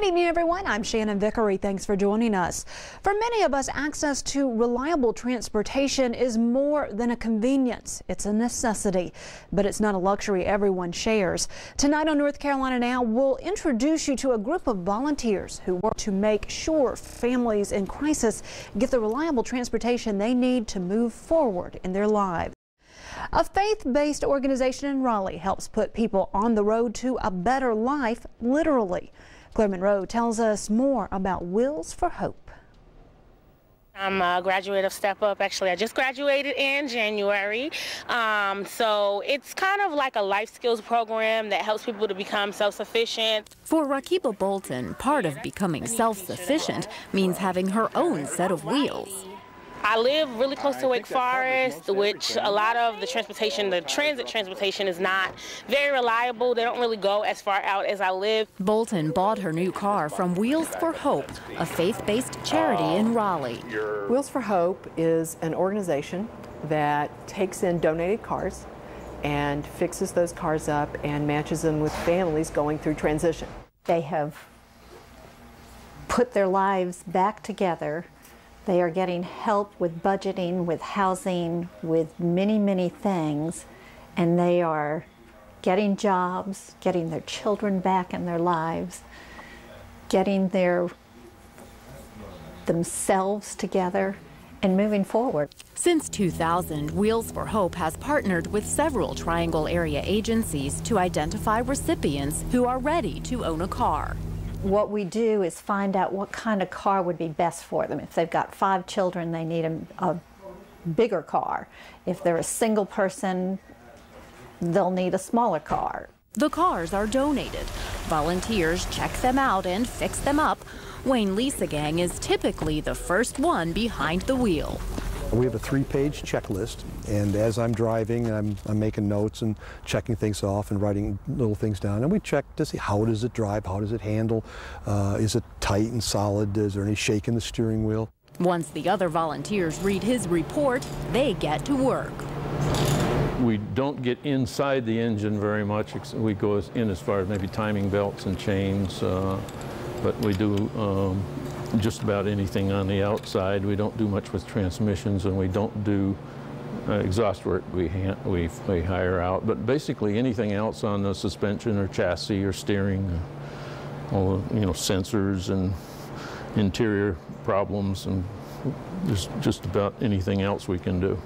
Good evening, everyone. I'm Shannon Vickery. Thanks for joining us. For many of us, access to reliable transportation is more than a convenience. It's a necessity, but it's not a luxury everyone shares. Tonight on North Carolina Now, we'll introduce you to a group of volunteers who work to make sure families in crisis get the reliable transportation they need to move forward in their lives. A faith-based organization in Raleigh helps put people on the road to a better life, literally. Claire Monroe tells us more about Wheels for Hope. I'm a graduate of Step Up. Actually, I just graduated in January. So it's kind of like a life skills program that helps people to become self-sufficient. For Rakiba Bolton, part of becoming self-sufficient means having her own set of wheels. I live really close to Wake Forest, which a lot of the transportation, the transit transportation, is not very reliable. They don't really go as far out as I live. Bolton bought her new car from Wheels for Hope, a faith-based charity in Raleigh. Wheels for Hope is an organization that takes in donated cars and fixes those cars up and matches them with families going through transition. They have put their lives back together. They are getting help with budgeting, with housing, with many, many things, and they are getting jobs, getting their children back in their lives, getting themselves together, and moving forward. Since 2000, Wheels for Hope has partnered with several Triangle area agencies to identify recipients who are ready to own a car. What we do is find out what kind of car would be best for them. If they've got 5 children, they need a bigger car. If they're a single person, they'll need a smaller car. The cars are donated. Volunteers check them out and fix them up. Wayne Liesegang is typically the first one behind the wheel. We have a 3-page checklist, and as I'm driving, I'm making notes and checking things off and writing little things down. And we check to see how does it drive, how does it handle, is it tight and solid, is there any shake in the steering wheel. Once the other volunteers read his report, they get to work. We don't get inside the engine very much. We go in as far as maybe timing belts and chains, but we do just about anything on the outside. We don't do much with transmissions, and we don't do exhaust work. We hire out, but basically anything else on the suspension or chassis or steering, all the, sensors and interior problems, and just about anything else we can do.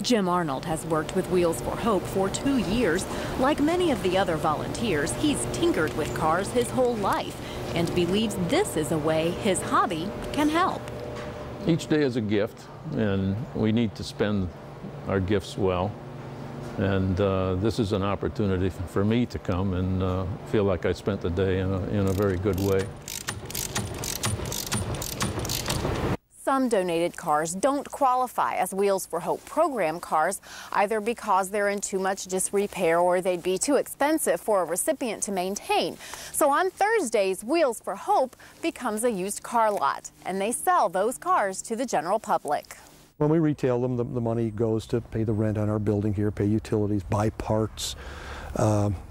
Jim Arnold has worked with Wheels for Hope for 2 years. Like many of the other volunteers, he's tinkered with cars his whole life and believes this is a way his hobby can help. Each day is a gift, and we need to spend our gifts well. And this is an opportunity for me to come and feel like I spent the day in a very good way. Some donated cars don't qualify as Wheels for Hope program cars, either because they're in too much disrepair or they'd be too expensive for a recipient to maintain. So on Thursdays, Wheels for Hope becomes a used car lot, and they sell those cars to the general public. When we retail them, the money goes to pay the rent on our building here, pay utilities, buy parts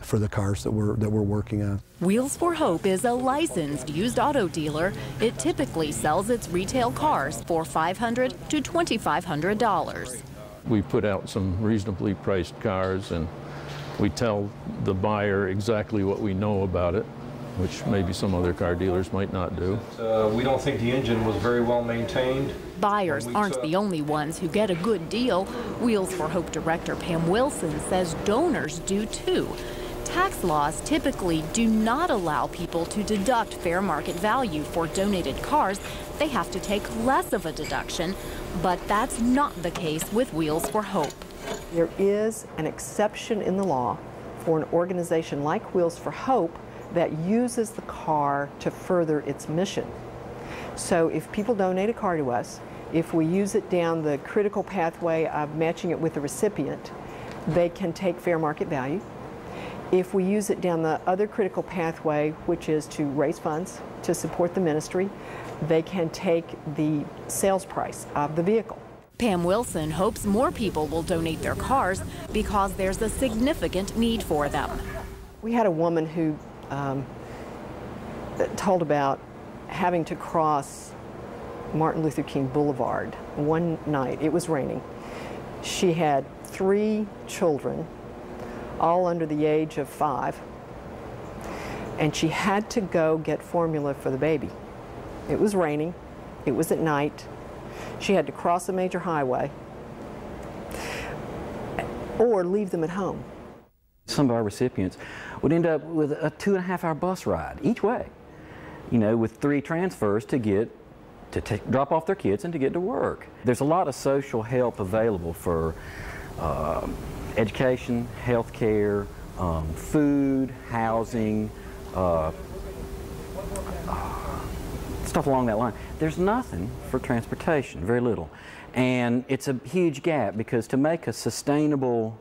for the cars that we're working on. Wheels for Hope is a licensed used auto dealer. It typically sells its retail cars for $500 to $2,500. We put out some reasonably priced cars, and we tell the buyer exactly what we know about it, which maybe some other car dealers might not do. We don't think the engine was very well maintained. Buyers aren't the only ones who get a good deal. Wheels for Hope director Pam Wilson says donors do too. Tax laws typically do not allow people to deduct fair market value for donated cars. They have to take less of a deduction, but that's not the case with Wheels for Hope. There is an exception in the law for an organization like Wheels for Hope that uses the car to further its mission. So if people donate a car to us, if we use it down the critical pathway of matching it with the recipient, they can take fair market value. If we use it down the other critical pathway, which is to raise funds to support the ministry, they can take the sales price of the vehicle. Pam Wilson hopes more people will donate their cars because there's a significant need for them. We had a woman who told about having to cross Martin Luther King Boulevard one night. It was raining. She had 3 children, all under the age of 5, and she had to go get formula for the baby. It was raining. It was at night. She had to cross a major highway or leave them at home. Some of our recipients would end up with a 2.5-hour bus ride each way, you know, with 3 transfers to drop off their kids and to get to work. There's a lot of social help available for education, health care, food, housing, stuff along that line. There's nothing for transportation, very little. And it's a huge gap, because to make a sustainable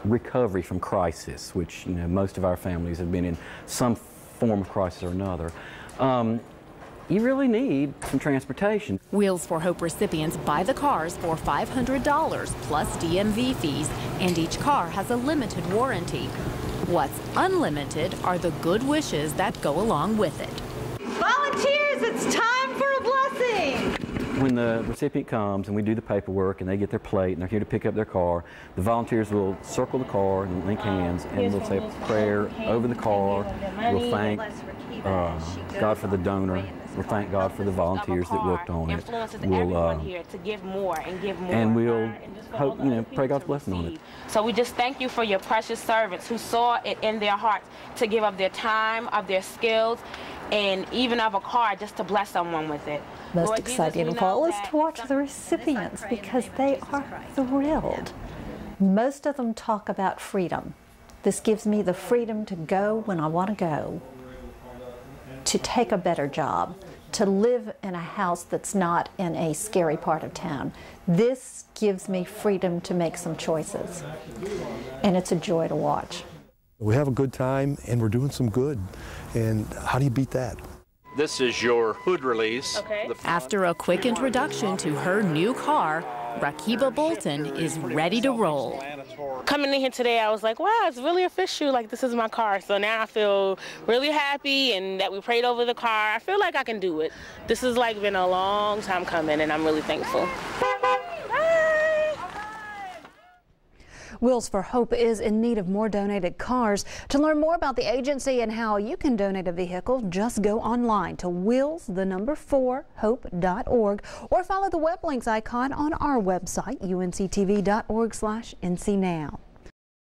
recovery from crisis, which, you know, most of our families have been in some form of crisis or another, you really need some transportation. Wheels for Hope recipients buy the cars for $500 plus DMV fees, and each car has a limited warranty. What's unlimited are the good wishes that go along with it. Volunteers, it's time for a blessing! When the recipient comes and we do the paperwork and they get their plate and they're here to pick up their car, the volunteers will circle the car and link hands, and we'll say a prayer over the car. We'll thank God for the donor. We'll thank God for the volunteers that worked on it. We'll here to give more and give more. And we'll hope, you know, pray God's blessing on it. So we just thank you for your precious servants who saw it in their hearts to give of their time, of their skills, and even of a car just to bless someone with it. Most Lord exciting Jesus, of all is to watch the recipients, because they are thrilled. Most of them talk about freedom. This gives me the freedom to go when I want to go, to take a better job, to live in a house that's not in a scary part of town. This gives me freedom to make some choices, and it's a joy to watch. We have a good time and we're doing some good, and how do you beat that? This is your hood release. Okay. After a quick introduction to her new car, Rakiba Bolton is ready to roll. Coming in here today, I was like, wow, it's really official. Like, this is my car. So now I feel really happy, and that we prayed over the car. I feel like I can do it. This has like been a long time coming, and I'm really thankful. Wheels for Hope is in need of more donated cars. To learn more about the agency and how you can donate a vehicle, just go online to wheels4hope.org or follow the web links icon on our website, unctv.org/ncnow.